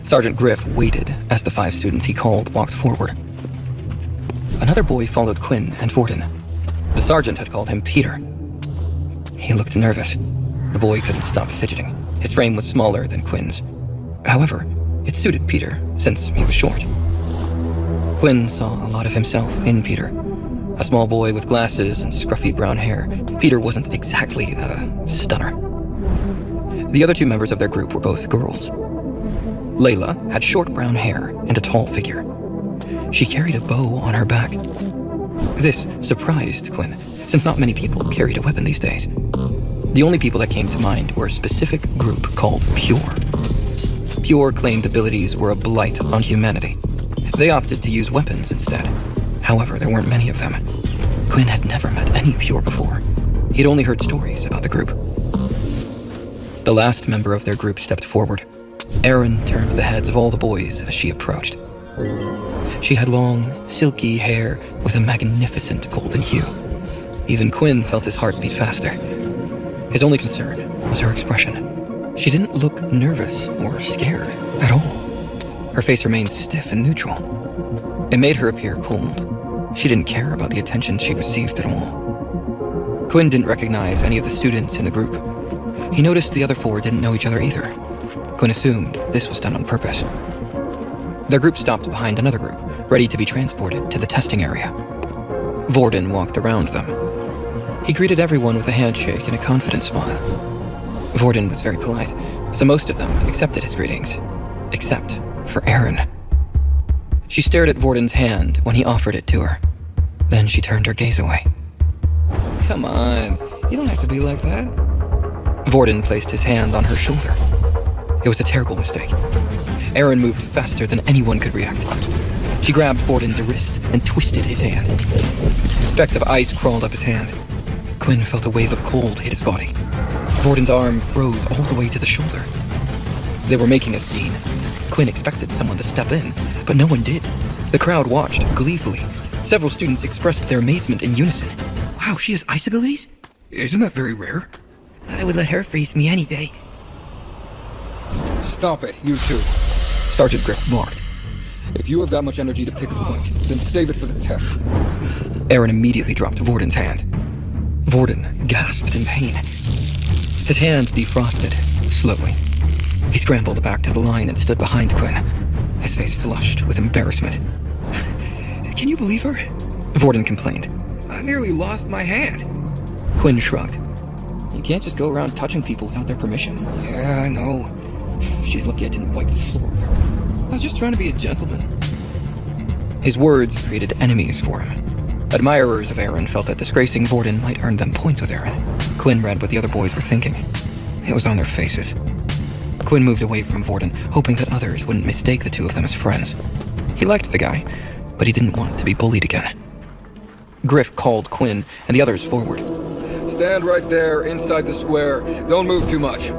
Sergeant Griff waited as the 5 students he called walked forward. Another boy followed Quinn and Vorden. The sergeant had called him Peter. He looked nervous. The boy couldn't stop fidgeting. His frame was smaller than Quinn's. However, it suited Peter, since he was short. Quinn saw a lot of himself in Peter. A small boy with glasses and scruffy brown hair, Peter wasn't exactly a stunner. The other 2 members of their group were both girls. Layla had short brown hair and a tall figure. She carried a bow on her back. This surprised Quinn, since not many people carried a weapon these days. The only people that came to mind were a specific group called Pure. Pure claimed abilities were a blight on humanity. They opted to use weapons instead. However, there weren't many of them. Quinn had never met any Pure before. He'd only heard stories about the group. The last member of their group stepped forward. Erin turned the heads of all the boys as she approached. She had long, silky hair with a magnificent golden hue. Even Quinn felt his heart beat faster. His only concern was her expression. She didn't look nervous or scared at all. Her face remained stiff and neutral. It made her appear cold. She didn't care about the attention she received at all. Quinn didn't recognize any of the students in the group. He noticed the other 4 didn't know each other either. Quinn assumed this was done on purpose. Their group stopped behind another group, ready to be transported to the testing area. Vorden walked around them. He greeted everyone with a handshake and a confident smile. Vorden was very polite, so most of them accepted his greetings, except for Erin. She stared at Vorden's hand when he offered it to her. Then she turned her gaze away. Come on, you don't have to be like that. Vorden placed his hand on her shoulder. It was a terrible mistake. Erin moved faster than anyone could react. She grabbed Vorden's wrist and twisted his hand. Specks of ice crawled up his hand. Quinn felt a wave of cold hit his body. Vorden's arm froze all the way to the shoulder. They were making a scene. Quinn expected someone to step in, but no one did. The crowd watched gleefully. Several students expressed their amazement in unison. Wow, she has ice abilities? Isn't that very rare? I would let her freeze me any day. Stop it, you 2. Sergeant Griff barked. If you have that much energy to pick a point, then save it for the test. Erin immediately dropped Vorden's hand. Vorden gasped in pain. His hand defrosted, slowly. He scrambled back to the line and stood behind Quinn, his face flushed with embarrassment. Can you believe her? Vorden complained. I nearly lost my hand. Quinn shrugged. You can't just go around touching people without their permission. Yeah, I know. She's lucky I didn't wipe the floor with her. I was just trying to be a gentleman. His words created enemies for him. Admirers of Erin felt that disgracing Vorden might earn them points with Erin. Quinn read what the other boys were thinking. It was on their faces. Quinn moved away from Vorden, hoping that others wouldn't mistake the 2 of them as friends. He liked the guy, but he didn't want to be bullied again. Griff called Quinn and the others forward. Stand right there, inside the square. Don't move too much.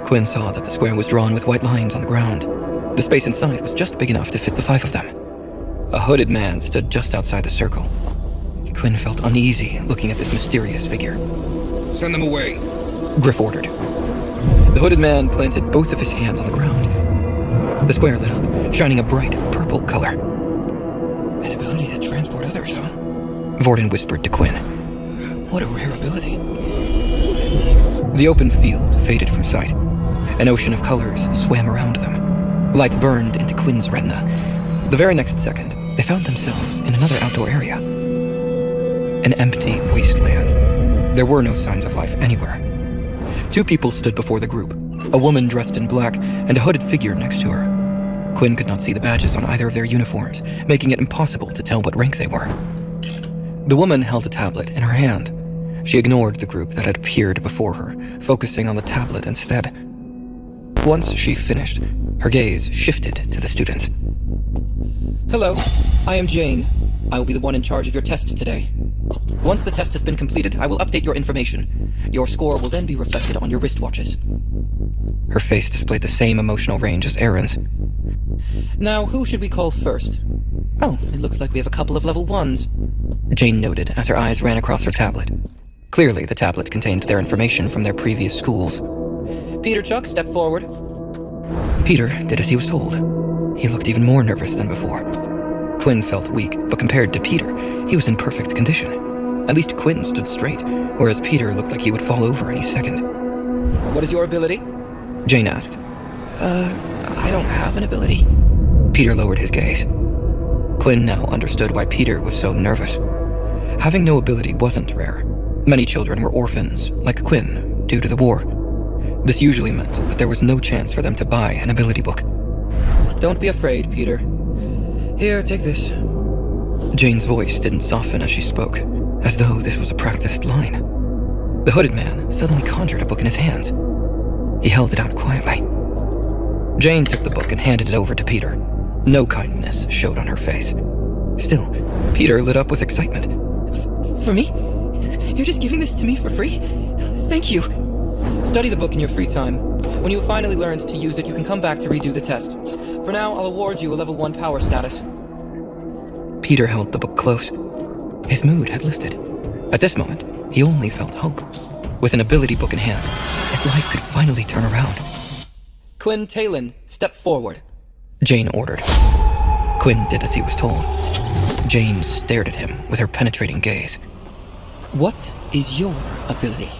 Quinn saw that the square was drawn with white lines on the ground. The space inside was just big enough to fit the 5 of them. A hooded man stood just outside the circle. Quinn felt uneasy looking at this mysterious figure. Send them away. Griff ordered. The hooded man planted both of his hands on the ground. The square lit up, shining a bright purple color. An ability to transport others, huh? Vorden whispered to Quinn. What a rare ability. The open field faded from sight. An ocean of colors swam around them. Lights burned into Quinn's retina. The very next second, they found themselves in another outdoor area. An empty wasteland. There were no signs of life anywhere. 2 people stood before the group, a woman dressed in black and a hooded figure next to her. Quinn could not see the badges on either of their uniforms, making it impossible to tell what rank they were. The woman held a tablet in her hand. She ignored the group that had appeared before her, focusing on the tablet instead. Once she finished, her gaze shifted to the students. Hello, I am Jane. I will be the one in charge of your test today. Once the test has been completed, I will update your information. Your score will then be reflected on your wristwatches. Her face displayed the same emotional range as Erin's. Now, who should we call first? Oh, it looks like we have a couple of level 1s. Jane noted as her eyes ran across her tablet. Clearly, the tablet contained their information from their previous schools. Peter Chuck, step forward. Peter did as he was told. He looked even more nervous than before. Quinn felt weak, but compared to Peter, he was in perfect condition. At least Quinn stood straight, whereas Peter looked like he would fall over any second. What is your ability? Jane asked. I don't have an ability. Peter lowered his gaze. Quinn now understood why Peter was so nervous. Having no ability wasn't rare. Many children were orphans, like Quinn, due to the war. This usually meant that there was no chance for them to buy an ability book. Don't be afraid, Peter. Here, take this. Jane's voice didn't soften as she spoke, as though this was a practiced line. The hooded man suddenly conjured a book in his hands. He held it out quietly. Jane took the book and handed it over to Peter. No kindness showed on her face. Still, Peter lit up with excitement. For me? You're just giving this to me for free? Thank you. Study the book in your free time. When you have finally learned to use it, you can come back to redo the test. For now, I'll award you a level 1 power status. Peter held the book close. His mood had lifted. At this moment, he only felt hope. With an ability book in hand, his life could finally turn around. Quinn Talon, step forward. Jane ordered. Quinn did as he was told. Jane stared at him with her penetrating gaze. What is your ability?